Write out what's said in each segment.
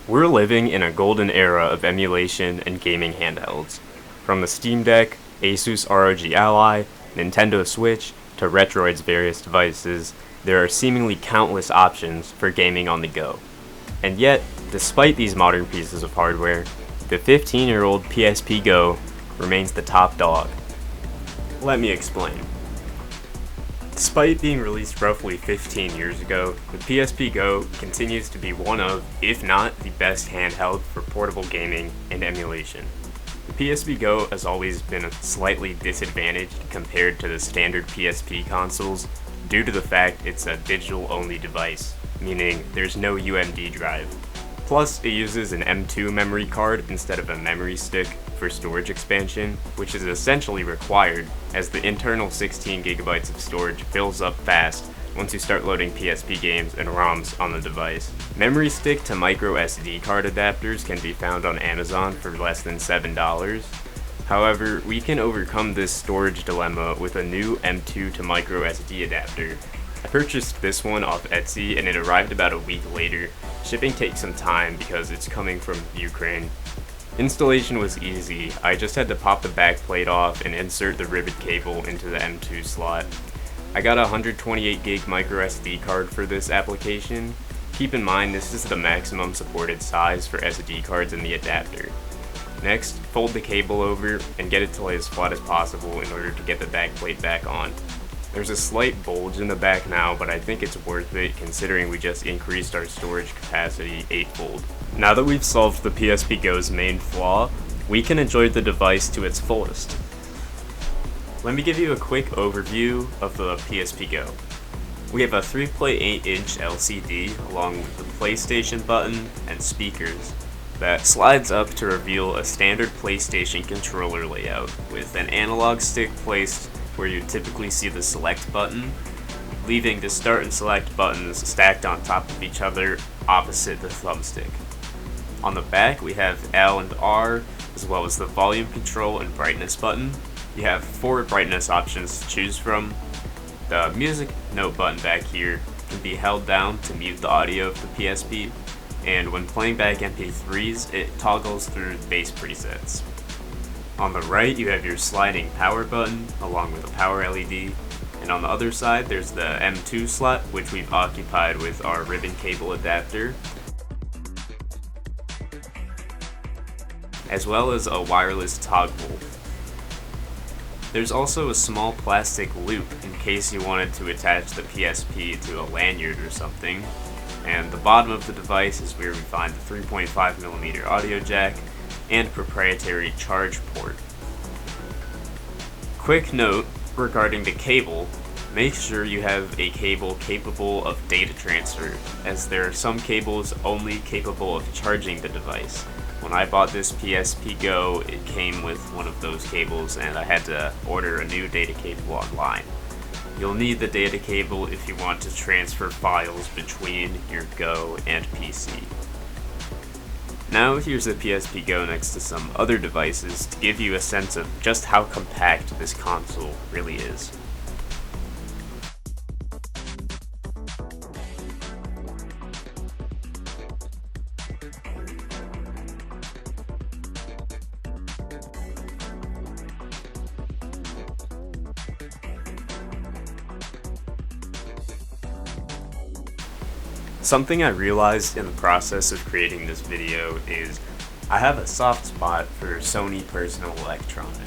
We're living in a golden era of emulation and gaming handhelds. From the Steam Deck, Asus ROG Ally, Nintendo Switch, to Retroid's various devices, there are seemingly countless options for gaming on the go. And yet, despite these modern pieces of hardware, the 15-year-old PSP Go remains the top dog. Let me explain. Despite being released roughly 15 years ago, the PSP Go continues to be one of, if not the best handheld for portable gaming and emulation. The PSP Go has always been slightly disadvantaged compared to the standard PSP consoles due to the fact it's a digital-only device, meaning there's no UMD drive. Plus, it uses an M2 memory card instead of a memory stick for storage expansion, which is essentially required as the internal 16GB of storage fills up fast once you start loading PSP games and ROMs on the device. Memory stick to micro SD card adapters can be found on Amazon for less than $7. However, we can overcome this storage dilemma with a new M2 to micro SD adapter. I purchased this one off Etsy and it arrived about a week later. Shipping takes some time because it's coming from Ukraine. Installation was easy. I just had to pop the back plate off and insert the rivet cable into the M2 slot. I got a 128GB micro SD card for this application. Keep in mind this is the maximum supported size for SD cards in the adapter. Next, fold the cable over and get it to lay as flat as possible in order to get the back plate back on. There's a slight bulge in the back now, but I think it's worth it considering we just increased our storage capacity 8-fold. Now that we've solved the PSP Go's main flaw, we can enjoy the device to its fullest. Let me give you a quick overview of the PSP Go. We have a 3.8-inch LCD along with the PlayStation button and speakers that slides up to reveal a standard PlayStation controller layout with an analog stick placed where you typically see the select button, leaving the start and select buttons stacked on top of each other opposite the thumbstick. On the back we have L and R, as well as the volume control and brightness button. You have 4 brightness options to choose from. The music note button back here can be held down to mute the audio of the PSP, and when playing back MP3s, it toggles through bass presets. On the right, you have your sliding power button, along with a power LED, and on the other side, there's the M2 slot, which we've occupied with our ribbon cable adapter, as well as a wireless toggle. There's also a small plastic loop in case you wanted to attach the PSP to a lanyard or something, and the bottom of the device is where we find the 3.5mm audio jack and proprietary charge port. Quick note regarding the cable, make sure you have a cable capable of data transfer, as there are some cables only capable of charging the device. When I bought this PSP Go, it came with one of those cables and I had to order a new data cable online. You'll need the data cable if you want to transfer files between your Go and PC. Now here's the PSP Go next to some other devices to give you a sense of just how compact this console really is. Something I realized in the process of creating this video is I have a soft spot for Sony personal electronics.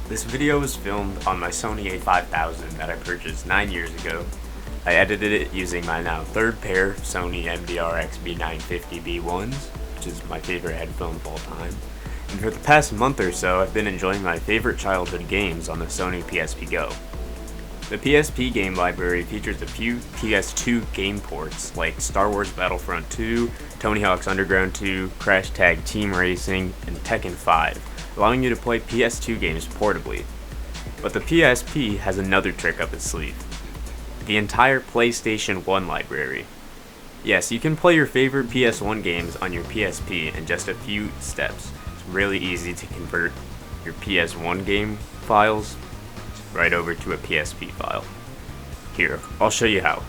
This video was filmed on my Sony a5000 that I purchased 9 years ago. I edited it using my now third pair Sony MDR-XB950B1s, which is my favorite headphone of all time. And for the past month or so, I've been enjoying my favorite childhood games on the Sony PSP Go. The PSP game library features a few PS2 game ports like Star Wars Battlefront 2, Tony Hawk's Underground 2, Crash Tag Team Racing, and Tekken 5, allowing you to play PS2 games portably. But the PSP has another trick up its sleeve: the entire PlayStation 1 library. Yes, you can play your favorite PS1 games on your PSP in just a few steps. It's really easy to convert your PS1 game files right over to a PSP file. Here, I'll show you how.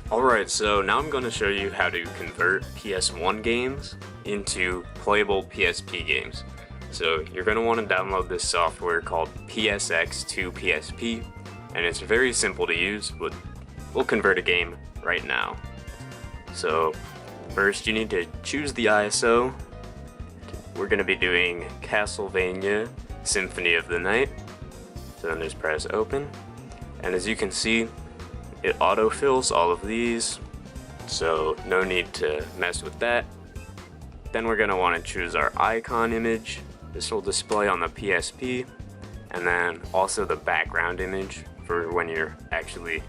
Alright, so now I'm going to show you how to convert PS1 games into playable PSP games. So you're going to want to download this software called PSX2PSP, and it's very simple to use, but we'll convert a game right now. So first you need to choose the ISO. We're going to be doing Castlevania Symphony of the Night. So then just press open, and as you can see, it autofills all of these, so no need to mess with that. Then we're going to want to choose our icon image. This will display on the PSP, and then also the background image for when you're actually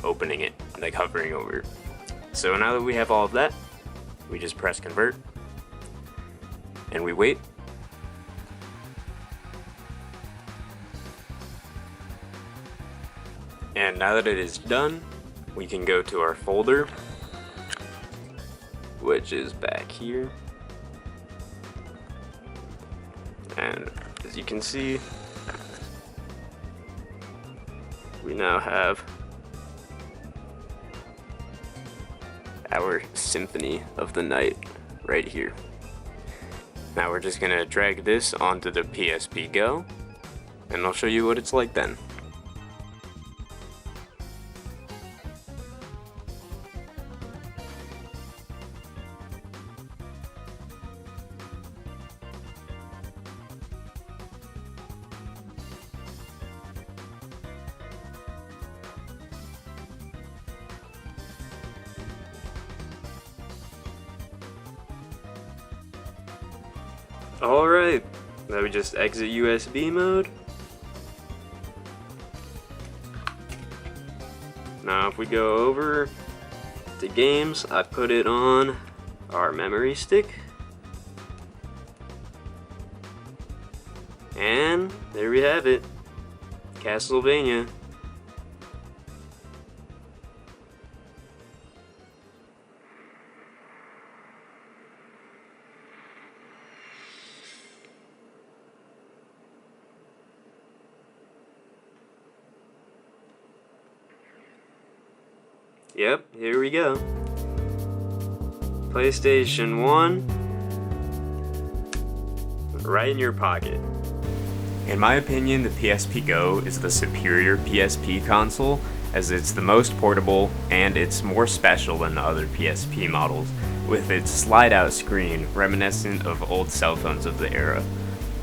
opening it, like hovering over. So now that we have all of that, we just press convert, and we wait. And now that it is done, we can go to our folder, which is back here. And as you can see, we now have our Symphony of the Night right here. Now we're just gonna drag this onto the PSP Go, and I'll show you what it's like then. Alright, now we just exit USB mode. Now if we go over to games, I put it on our memory stick. And there we have it, Castlevania. Yep, here we go. PlayStation 1, right in your pocket. In my opinion, the PSP Go is the superior PSP console, as it's the most portable and it's more special than the other PSP models, with its slide-out screen reminiscent of old cell phones of the era.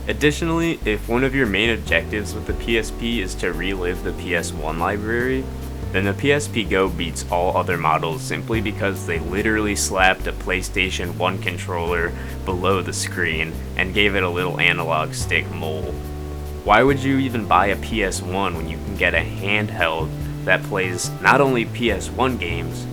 Additionally, if one of your main objectives with the PSP is to relive the PS1 library, then the PSP Go beats all other models simply because they literally slapped a PlayStation 1 controller below the screen and gave it a little analog stick mole. Why would you even buy a PS1 when you can get a handheld that plays not only PS1 games,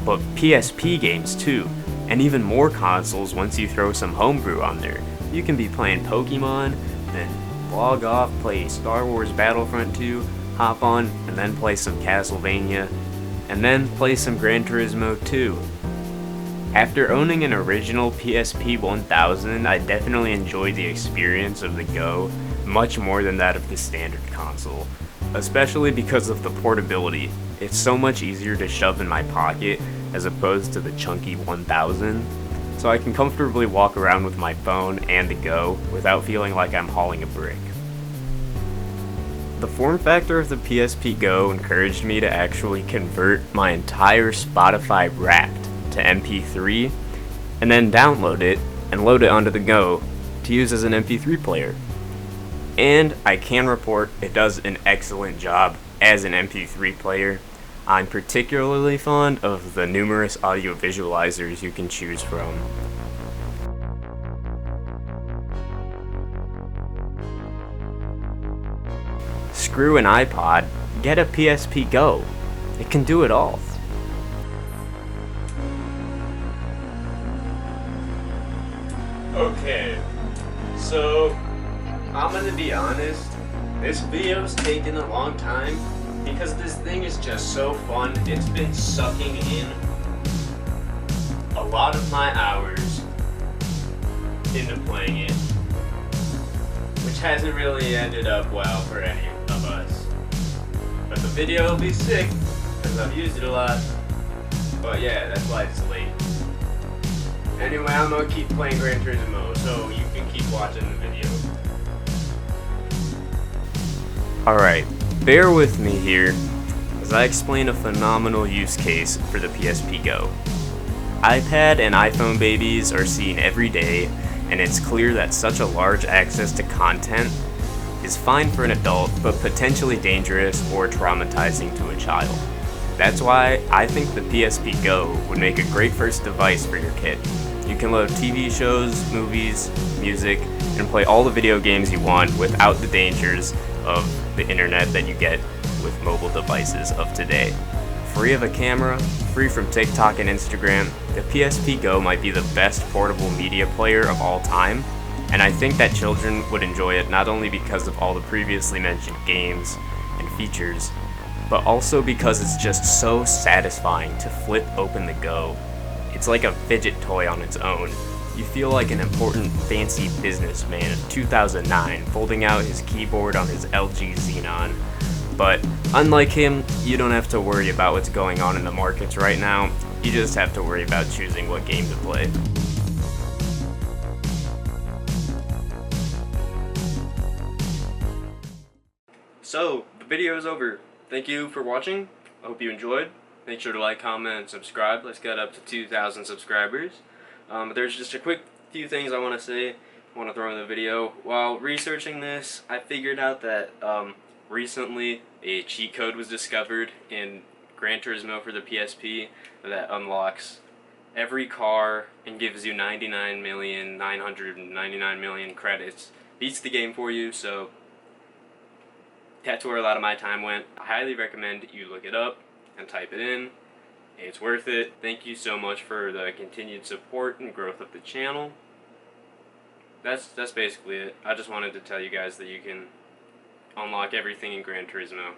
but PSP games too, and even more consoles once you throw some homebrew on there? You can be playing Pokemon, then log off, play Star Wars Battlefront 2, hop on, and then play some Castlevania, and then play some Gran Turismo 2. After owning an original PSP 1000, I definitely enjoyed the experience of the Go much more than that of the standard console, especially because of the portability. It's so much easier to shove in my pocket as opposed to the chunky 1000, so I can comfortably walk around with my phone and the Go without feeling like I'm hauling a brick. The form factor of the PSP Go encouraged me to actually convert my entire Spotify Wrapped to MP3, and then download it and load it onto the Go to use as an MP3 player. And I can report it does an excellent job as an MP3 player. I'm particularly fond of the numerous audio visualizers you can choose from. Screw an iPod, get a PSP Go. It can do it all. Okay, so I'm gonna be honest, this video's taken a long time because this thing is just so fun. It's been sucking in a lot of my hours into playing it, which hasn't really ended up well for any of us. But the video will be sick because I've used it a lot. But yeah, that's why it's late. Anyway, I'm gonna keep playing Gran Turismo, so you can keep watching the video. Alright, bear with me here as I explain a phenomenal use case for the PSP Go. iPad and iPhone babies are seen every day, and it's clear that such a large access to content is fine for an adult, but potentially dangerous or traumatizing to a child. That's why I think the PSP Go would make a great first device for your kid. You can load TV shows, movies, music, and play all the video games you want without the dangers of the internet that you get with mobile devices of today. Free of a camera, free from TikTok and Instagram, the PSP Go might be the best portable media player of all time, and I think that children would enjoy it not only because of all the previously mentioned games and features, but also because it's just so satisfying to flip open the Go. It's like a fidget toy on its own. You feel like an important fancy businessman of 2009 folding out his keyboard on his LG Xenon. But unlike him, you don't have to worry about what's going on in the markets right now. You just have to worry about choosing what game to play. So, the video is over. Thank you for watching. I hope you enjoyed. Make sure to like, comment, and subscribe. Let's get up to 2,000 subscribers. There's just a quick few things I want to say, I want to throw in the video. While researching this, I figured out that recently a cheat code was discovered in Gran Turismo for the PSP that unlocks every car and gives you 99,999,000,000 credits. Beats the game for you, so that's where a lot of my time went. I highly recommend you look it up and type it in. It's worth it. Thank you so much for the continued support and growth of the channel. That's basically it. I just wanted to tell you guys that you can unlock everything in Gran Turismo.